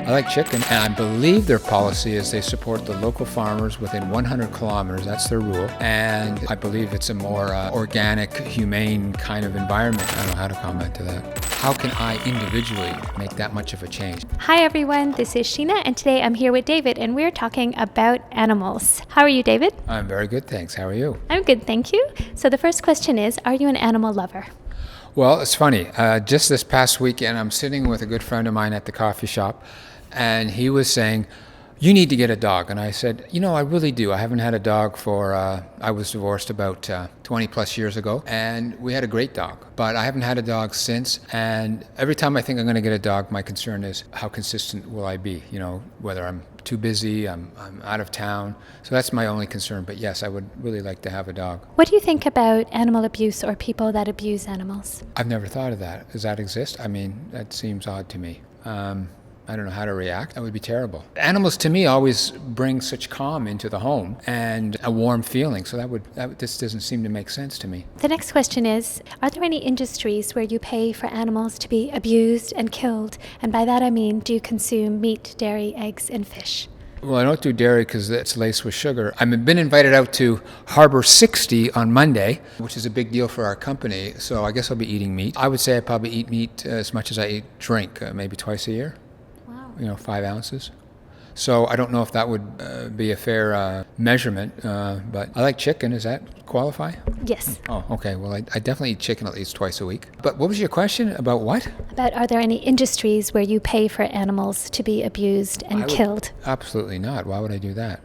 I like chicken, and I believe their policy is they support the local farmers within 100 kilometers. That's their rule. And I believe it's a more organic, humane kind of environment. I don't know how to comment to that. How can I individually make that much of a change? Hi everyone, this is Sheena, and today I'm here with David, and we're talking about animals. How are you, David? I'm very good, thanks. How are you? I'm good, thank you. So the first question is, are you an animal lover? Well, it's funny. Just this past weekend, I'm sitting with a good friend of mine at the coffee shop, and he was saying, you need to get a dog. And I said, I really do. I haven't had a dog I was divorced about 20 plus years ago, and we had a great dog, but I haven't had a dog since. And every time I think I'm going to get a dog, my concern is how consistent will I be? Whether I'm too busy, I'm out of town. So that's my only concern. But yes, I would really like to have a dog. What do you think about animal abuse or people that abuse animals? I've never thought of that. Does that exist? I mean, that seems odd to me. I don't know how to react. That would be terrible. Animals to me always bring such calm into the home and a warm feeling. So this doesn't seem to make sense to me. The next question is, are there any industries where you pay for animals to be abused and killed? And by that I mean, do you consume meat, dairy, eggs, and fish? Well, I don't do dairy because it's laced with sugar. I've been invited out to Harbor 60 on Monday, which is a big deal for our company. So I guess I'll be eating meat. I would say I probably eat meat as much as I eat drink, maybe twice a year. 5 ounces. So I don't know if that would be a fair measurement, but I like chicken. Does that qualify? Yes. Oh, okay. Well, I definitely eat chicken at least twice a week. But what was your question about what? About are there any industries where you pay for animals to be abused and killed? Absolutely not. Why would I do that?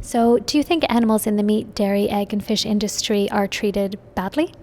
So do you think animals in the meat, dairy, egg, and fish industry are treated badly?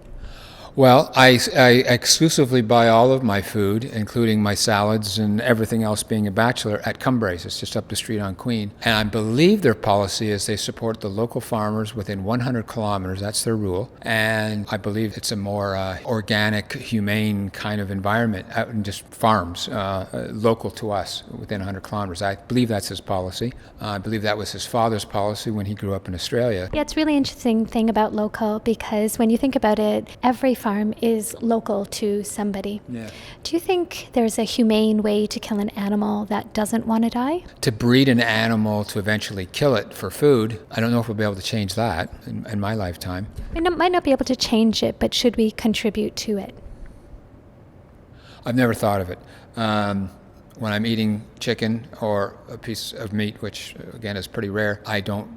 Well, I exclusively buy all of my food, including my salads and everything else, being a bachelor, at Cumbrae's. It's just up the street on Queen. And I believe their policy is they support the local farmers within 100 kilometers. That's their rule. And I believe it's a more organic, humane kind of environment, out in just farms, local to us, within 100 kilometers. I believe that's his policy. I believe that was his father's policy when he grew up in Australia. Yeah, it's a really interesting thing about local, because when you think about it, every farm is local to somebody. Yeah. Do you think there's a humane way to kill an animal that doesn't want to die? To breed an animal to eventually kill it for food, I don't know if we'll be able to change that in my lifetime. We might not be able to change it, but should we contribute to it? I've never thought of it. When I'm eating chicken or a piece of meat, which again is pretty rare, I don't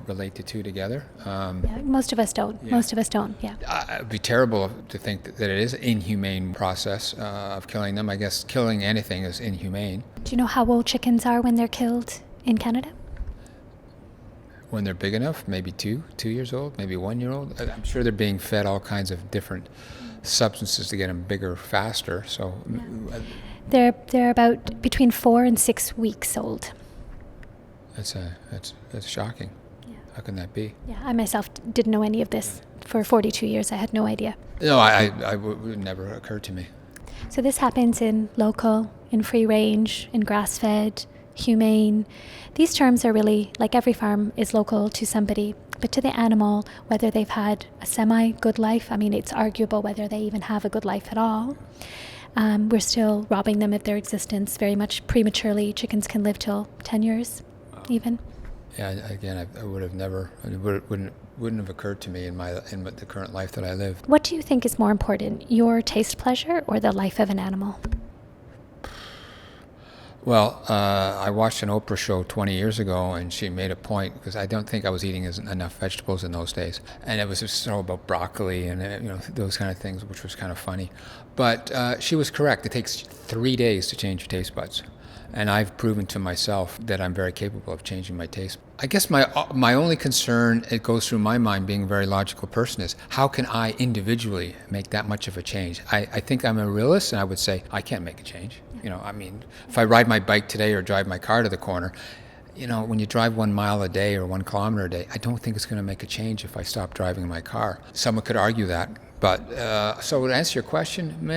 relate the two together. Yeah, most of us don't. Yeah. Most of us don't, yeah. It would be terrible to think that it is an inhumane process of killing them. I guess killing anything is inhumane. Do you know how old chickens are when they're killed in Canada? When they're big enough, maybe 2 years old, maybe 1 year old. I'm sure they're being fed all kinds of different substances to get them bigger faster. So They're about between 4 and 6 weeks old. That's shocking. Yeah. How can that be? Yeah, I myself didn't know any of this. For 42 years, I had no idea. No, it would never occur to me. So this happens in local, in free range, in grass-fed, humane. These terms are really, like every farm is local to somebody, but to the animal, whether they've had a semi-good life, I mean, it's arguable whether they even have a good life at all. We're still robbing them of their existence very much prematurely. Chickens can live till 10 years, even. Yeah, again, I would have never, it wouldn't have occurred to me in the current life that I live. What do you think is more important, your taste pleasure or the life of an animal? Well, I watched an Oprah show 20 years ago, and she made a point, because I don't think I was eating enough vegetables in those days. And it was just about broccoli and those kind of things, which was kind of funny. But she was correct. It takes 3 days to change your taste buds. And I've proven to myself that I'm very capable of changing my taste. I guess my only concern, it goes through my mind, being a very logical person, is how can I individually make that much of a change? I think I'm a realist, and I would say I can't make a change. I mean, if I ride my bike today or drive my car to the corner, when you drive 1 mile a day or 1 kilometer a day, I don't think it's going to make a change if I stop driving my car. Someone could argue that. But so to answer your question,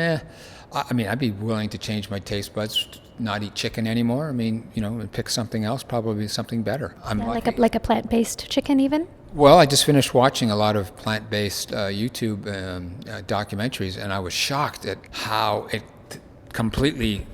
I'd be willing to change my taste buds, not eat chicken anymore. I mean, and pick something else, probably something better. Like a plant-based chicken even? Well, I just finished watching a lot of plant-based YouTube documentaries, and I was shocked at how completely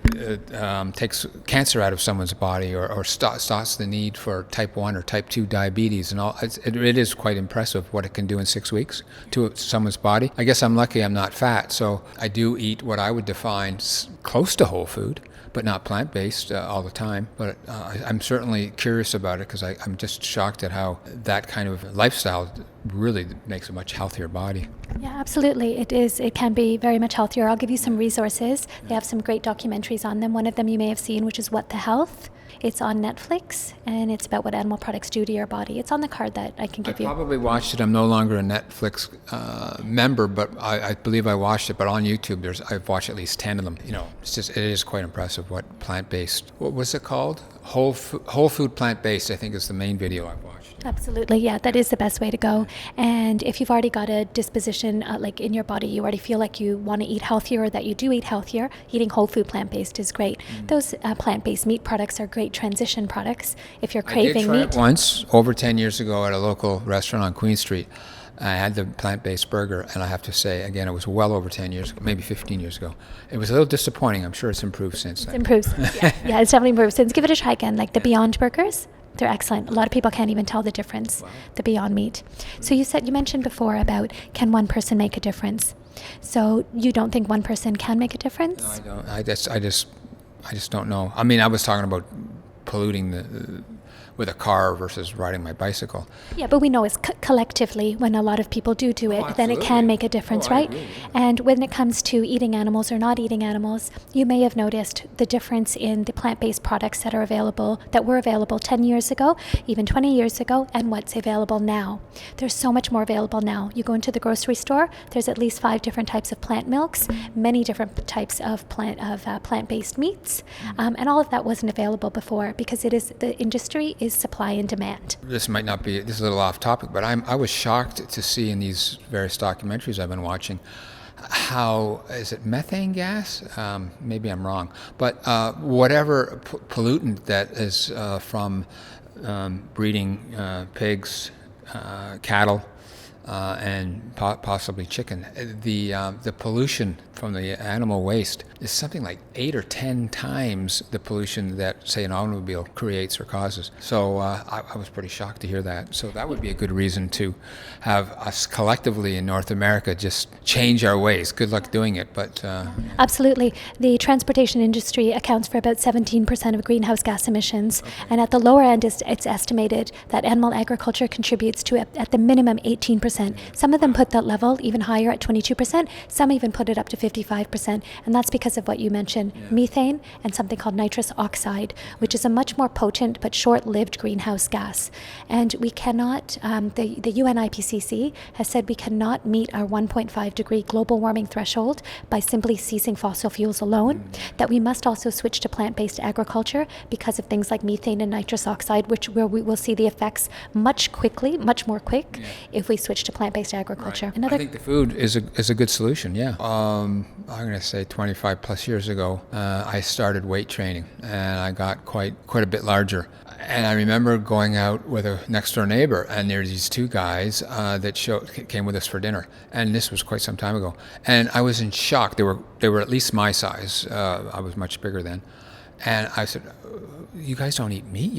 takes cancer out of someone's body, or stops the need for type 1 or type 2 diabetes and all. It is quite impressive what it can do in 6 weeks to someone's body. I guess I'm lucky I'm not fat, so I do eat what I would define close to whole food, but not plant-based all the time. But I'm certainly curious about it because I'm just shocked at how that kind of lifestyle really makes a much healthier body. Yeah, absolutely. It is. It can be very much healthier. I'll give you some resources. They have some great documentaries on them. One of them you may have seen, which is What the Health. It's on Netflix, and it's about what animal products do to your body. It's on the card that I can give you. I probably watched it. I'm no longer a Netflix member, but I believe I watched it. But on YouTube, I've watched at least 10 of them. It is quite impressive what plant-based. What was it called? Whole food plant-based, I think, is the main video I've watched. Absolutely, yeah, that is the best way to go. And if you've already got a disposition, like in your body, you already feel like you want to eat healthier, or that you do eat healthier, eating whole food plant-based is great. Those plant-based meat products are great transition products. If you're craving meat. I did try it once, over 10 years ago, at a local restaurant on Queen Street. I had the plant-based burger, and I have to say, again, it was well over 10 years ago, maybe 15 years ago. It was a little disappointing. I'm sure it's improved since then. It's improved. Yeah, it's definitely improved since. Give it a try again, like the Beyond Burgers. They're excellent. A lot of people can't even tell the difference, the Beyond Meat. So you mentioned before about, can one person make a difference? So you don't think one person can make a difference? No, I don't. I just don't know. I mean, I was talking about polluting with a car versus riding my bicycle. Yeah, but we know it's collectively, when a lot of people do it, then it can make a difference, right? Agree, yeah. And when it comes to eating animals or not eating animals, you may have noticed the difference in the plant-based products that were available 10 years ago, even 20 years ago, and what's available now. There's so much more available now. You go into the grocery store, there's at least 5 different types of plant milks, many different types of plant-based meats, and all of that wasn't available before, because the industry is supply and demand. This is a little off topic, but I was shocked to see in these various documentaries I've been watching how, is it methane gas? Maybe I'm wrong, but whatever pollutant that is from breeding pigs, cattle, and possibly chicken. The pollution from the animal waste is something like 8 or 10 times the pollution that, say, an automobile creates or causes. So I was pretty shocked to hear that. So that would be a good reason to have us collectively in North America just change our ways. Good luck doing it, but... Absolutely. The transportation industry accounts for about 17% of greenhouse gas emissions. Okay. And at the lower end, it's estimated that animal agriculture contributes to, at the minimum, 18%. Some of them put that level even higher at 22%. Some even put it up to 55%. And that's because of what you mentioned, methane and something called nitrous oxide, which is a much more potent but short-lived greenhouse gas. And we cannot, the UN IPCC has said we cannot meet our 1.5 degree global warming threshold by simply ceasing fossil fuels alone, that we must also switch to plant-based agriculture because of things like methane and nitrous oxide, where we will see the effects much more quick if we switch to plant-based agriculture. Right. I think the food is a good solution, yeah. I'm going to say 25 plus years ago, I started weight training, and I got quite a bit larger. And I remember going out with a next door neighbor, and there's these 2 guys that came with us for dinner, and this was quite some time ago. And I was in shock. They were at least my size. I was much bigger then. And I said, you guys don't eat meat?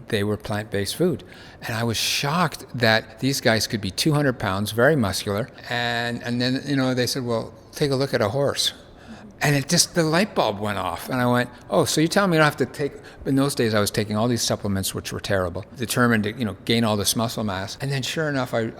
They were plant-based food. And I was shocked that these guys could be 200 pounds, very muscular. And then, they said, well, take a look at a horse. And the light bulb went off. And I went, oh, so you're telling me I don't have to take... In those days, I was taking all these supplements, which were terrible, determined to, gain all this muscle mass. And then sure enough, I'm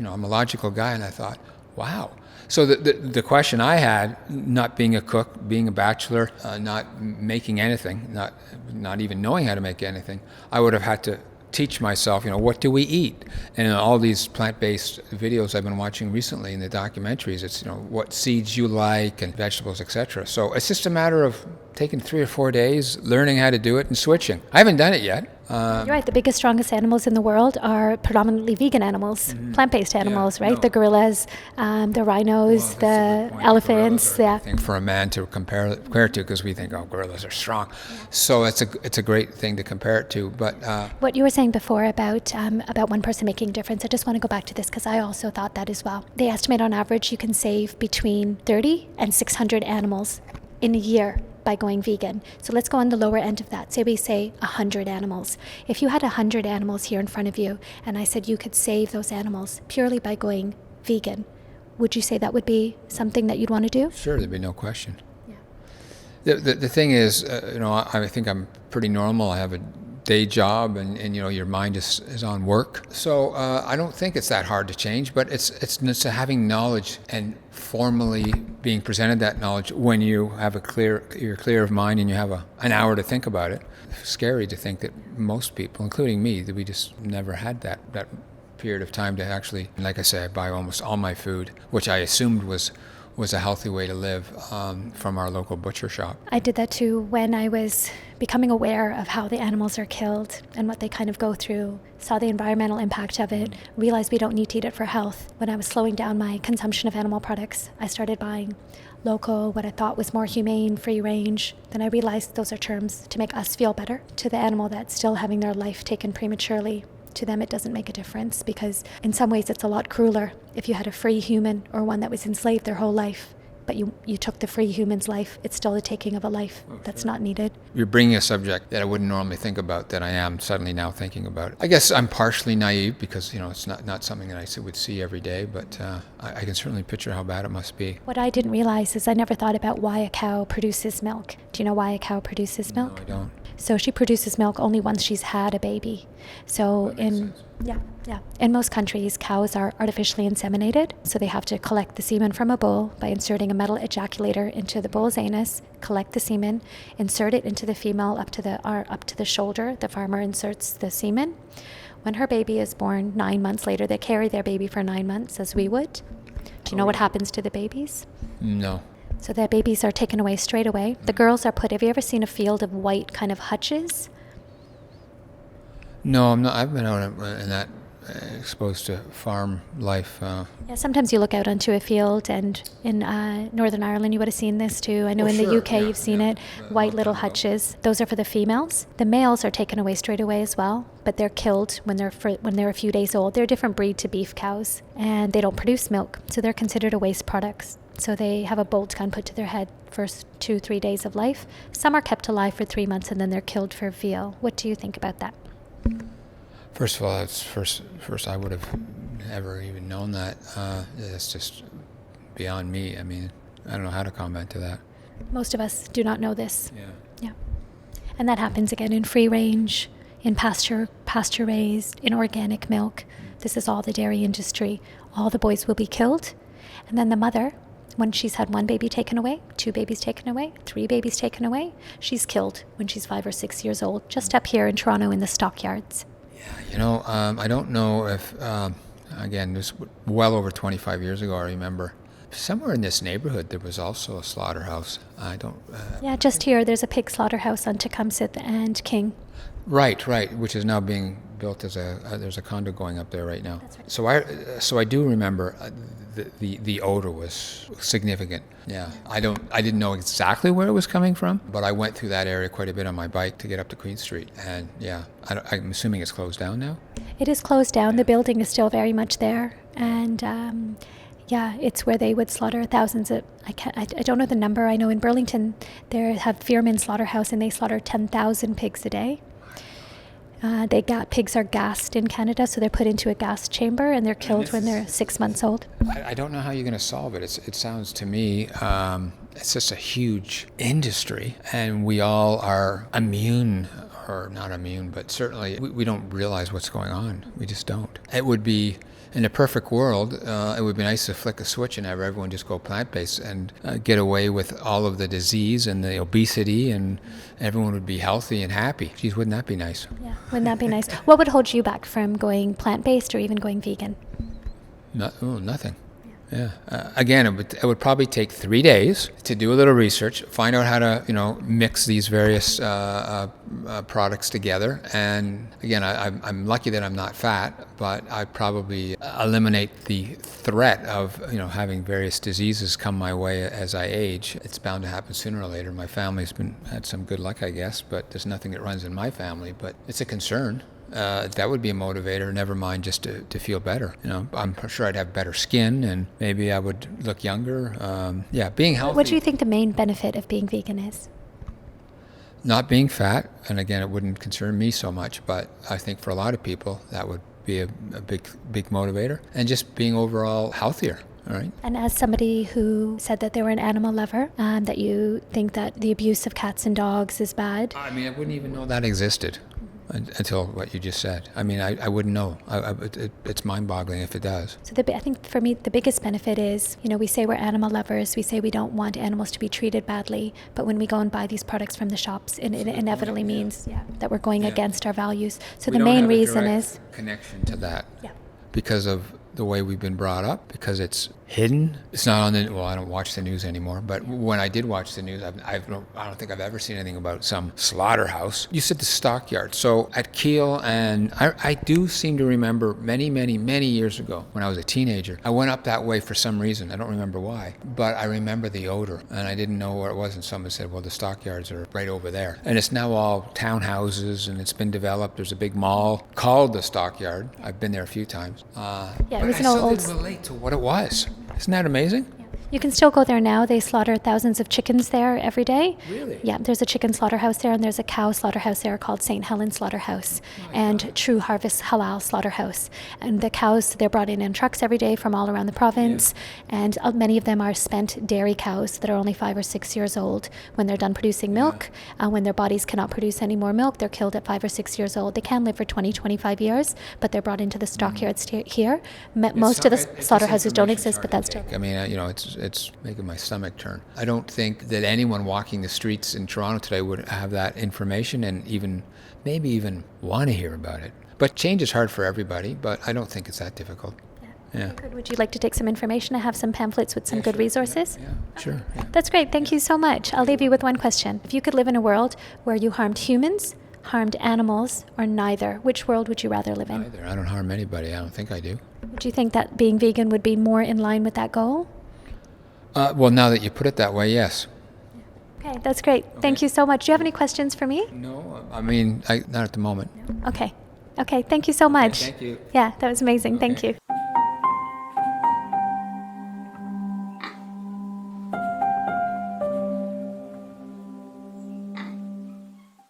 a logical guy, and I thought, wow. So the question I had, not being a cook, being a bachelor, not making anything, not even knowing how to make anything, I would have had to teach myself, what do we eat? And in all these plant-based videos I've been watching recently in the documentaries, it's, what seeds you like and vegetables, etc. So it's just a matter of taking 3 or 4 days, learning how to do it and switching. I haven't done it yet. You're right. The biggest, strongest animals in the world are predominantly vegan animals, plant-based animals, right? No. The gorillas, the rhinos, the elephants. I think for a man to compare it to, because we think, oh, gorillas are strong. So it's a great thing to compare it to. But what you were saying before about one person making a difference, I just want to go back to this because I also thought that as well. They estimate on average you can save between 30 and 600 animals in a year by going vegan. So let's go on the lower end of that. Say we say 100 animals. If you had 100 animals here in front of you and I said you could save those animals purely by going vegan, would you say that would be something that you'd want to do? Sure, there'd be no question. Yeah. The thing is, I think I'm pretty normal. I have a day job and your mind is on work. So I don't think it's that hard to change, but it's having knowledge and formally being presented that knowledge when you're clear of mind and you have an hour to think about it. It's scary to think that most people, including me, that we just never had that period of time to actually, like I say, I buy almost all my food, which I assumed was a healthy way to live, from our local butcher shop. I did that too when I was becoming aware of how the animals are killed and what they kind of go through, saw the environmental impact of it, realized we don't need to eat it for health. When I was slowing down my consumption of animal products, I started buying local, what I thought was more humane, free range. Then I realized those are terms to make us feel better. To the animal that's still having their life taken prematurely, to them it doesn't make a difference, because in some ways it's a lot crueler if you had a free human or one that was enslaved their whole life, but you took the free human's life. It's still the taking of a life that's not needed. You're bringing a subject that I wouldn't normally think about that I am suddenly now thinking about. I guess I'm partially naive because it's not something that I would see every day, but I can certainly picture how bad it must be. What I didn't realize is I never thought about why a cow produces milk. Do you know why a cow produces milk? No, I don't. So she produces milk only once she's had a baby. So in most countries, cows are artificially inseminated. So they have to collect the semen from a bull by inserting a metal ejaculator into the bull's anus, collect the semen, insert it into the female up to the shoulder. The farmer inserts the semen. When her baby is born, 9 months later, they carry their baby for 9 months, as we would. Do you know what happens to the babies? No. So their babies are taken away straight away. The girls are put, have you ever seen a field of white kind of hutches? No, I'm not. I've been out in that, exposed to farm life. Yeah, sometimes you look out onto a field, and in Northern Ireland you would have seen this too. I know in the sure. UK you've seen it, white little hutches. Those are for the females. The males are taken away straight away as well, but they're killed when they're a few days old. They're a different breed to beef cows, and they don't produce milk, so they're considered a waste product. So they have a bolt gun put to their head first 2-3 days of life. Some are kept alive for 3 months and then they're killed for veal. What do you think about that? First of all, that's first I would have never even known that. That's just beyond me. I mean, I don't know how to comment to that. Most of us do not know this. Yeah. And that happens again in free range, in pasture raised, in organic milk. This is all the dairy industry. All the boys will be killed. And then the mother, when she's had 1 baby taken away, 2 babies taken away, 3 babies taken away, she's killed when she's 5 or 6 years old, just up here in Toronto in the Stockyards. Yeah, I don't know if, again, this was well over 25 years ago, I remember. Somewhere in this neighborhood there was also a slaughterhouse. Yeah, just here there's a pig slaughterhouse on Tecumseh and King. Right, which is now being built as there's a condo going up there right now. That's right. So I do remember the odor was significant. Yeah, I didn't know exactly where it was coming from, but I went through that area quite a bit on my bike to get up to Queen Street, and yeah, I'm assuming it's closed down now. It is closed down. The building is still very much there, and it's where they would slaughter thousands of. I don't know the number. I know in Burlington they have Fearman Slaughterhouse, and they slaughter 10,000 pigs a day. Pigs are gassed in Canada, so they're put into a gas chamber and they're killed when they're 6 months old. I don't know how you're going to solve it. It sounds to me it's just a huge industry, and we all are immune, or not immune, but certainly we don't realize what's going on. We just don't. It would be, in a perfect world, it would be nice to flick a switch and have everyone just go plant-based and get away with all of the disease and the obesity, and everyone would be healthy and happy. Geez, wouldn't that be nice? Yeah, wouldn't that be nice? What would hold you back from going plant-based or even going vegan? Nothing. Yeah. Again, it would probably take 3 days to do a little research, find out how to, mix these various products together. And again, I'm lucky that I'm not fat, but I'd probably eliminate the threat of, having various diseases come my way as I age. It's bound to happen sooner or later. My family's had some good luck, I guess, but there's nothing that runs in my family. But it's a concern. That would be a motivator, never mind just to feel better. I'm sure I'd have better skin and maybe I would look younger. Being healthy. What do you think the main benefit of being vegan is? Not being fat, and again, it wouldn't concern me so much, but I think for a lot of people that would be a big motivator, and just being overall healthier. All right. And as somebody who said that they were an animal lover, that you think that the abuse of cats and dogs is bad? I mean, I wouldn't even know that existed until what you just said. I mean, I wouldn't know. It's mind-boggling if it does. So I think for me, the biggest benefit is, we say we're animal lovers. We say we don't want animals to be treated badly. But when we go and buy these products from the shops, it inevitably means that we're going against our values. So the main reason is connection to that. Yeah. Because of the way we've been brought up, because it's hidden. It's not on the, I don't watch the news anymore, but when I did watch the news, I don't think I've ever seen anything about some slaughterhouse. You said the Stockyards. So at Kiel, and I do seem to remember many years ago when I was a teenager, I went up that way for some reason. I don't remember why, but I remember the odor and I didn't know where it was. And someone said, well, the Stockyards are right over there. And it's now all townhouses and it's been developed. There's a big mall called the Stockyard. I've been there a few times. It was I still didn't relate to what it was. Isn't that amazing? You can still go there now. They slaughter thousands of chickens there every day. Really? Yeah, there's a chicken slaughterhouse there, and there's a cow slaughterhouse there called St. Helens Slaughterhouse and True Harvest Halal Slaughterhouse. And the cows, they're brought in trucks every day from all around the province, and many of them are spent dairy cows that are only 5 or 6 years old. When they're done producing milk, when their bodies cannot produce any more milk, they're killed at 5 or 6 years old. They can live for 20, 25 years, but they're brought into the stockyards here. Most of the slaughterhouses don't exist, but that's still. I mean, it's making my stomach turn. I don't think that anyone walking the streets in Toronto today would have that information and maybe even want to hear about it. But change is hard for everybody, but I don't think it's that difficult. Yeah. Okay, would you like to take some information? I have some pamphlets with some good resources. Yeah, sure. Yeah. That's great. Thank you so much. I'll leave you with one question. If you could live in a world where you harmed humans, harmed animals, or neither, which world would you rather live in? Neither. I don't harm anybody. I don't think I do. Would you think that being vegan would be more in line with that goal? Well, now that you put it that way, yes. Okay, that's great. Okay. Thank you so much. Do you have any questions for me? No, I mean, not at the moment. No. Okay, thank you so much. Thank you. Yeah, that was amazing. Thank you.